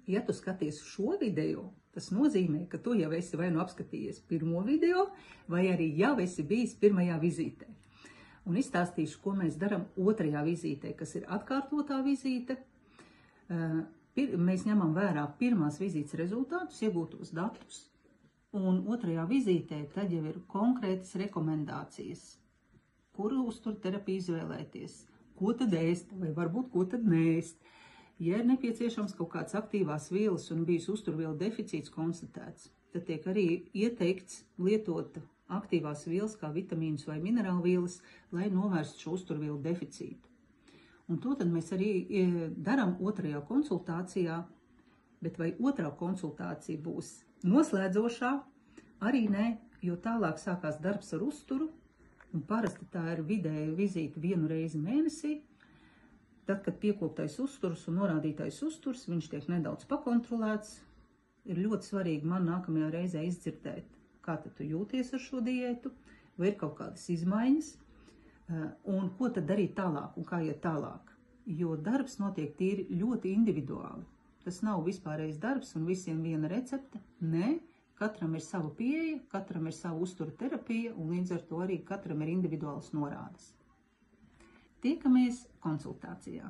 ja tu skaties šo video, tas nozīmē, ka tu jau esi vai nu apskatījies pirmo video, vai arī jau esi bijis pirmajā vizītē. Un izstāstīšu, ko mēs darām otrajā vizītē, kas ir atkārtotā vizīte. Mēs ņemam vērā pirmās vizītes rezultātus, iegūtos datus, un otrajā vizītē tad jau ir konkrētas rekomendācijas, kuru uzturterapiju izvēlēties, ko tad ēst, vai varbūt ko tad neēst. Ja ir nepieciešams kaut kāds aktīvās vielas un bijis uzturvielu deficīts konstatēts, tad tiek arī ieteikts lietot aktīvās vielas kā vitamīnus vai minerālvielas, lai novērstu šo uzturvielu deficītu. Un to tad mēs arī darām otrajā konsultācijā, bet vai otrā konsultācija būs noslēdzošā? Arī nē, jo tālāk sākās darbs ar uzturu, un parasti tā ir vidēja vizīte 1 reizi mēnesī. Tad, kad piekoptais uzturs un norādītais uzturs, viņš tiek nedaudz pakontrolēts, ir ļoti svarīgi man nākamajā reizē izdzirdēt, kā tad tu jūties ar šo diētu, vai ir kaut kādas izmaiņas, un ko tad darīt tālāk un kā iet tālāk. Jo darbs notiek tīri ļoti individuāli. Tas nav vispārējais darbs un visiem viena recepte. Nē, katram ir sava pieeja, katram ir sava uztura terapija un līdz ar to arī katram ir individuāls norādes. Tiekamies konsultācijā.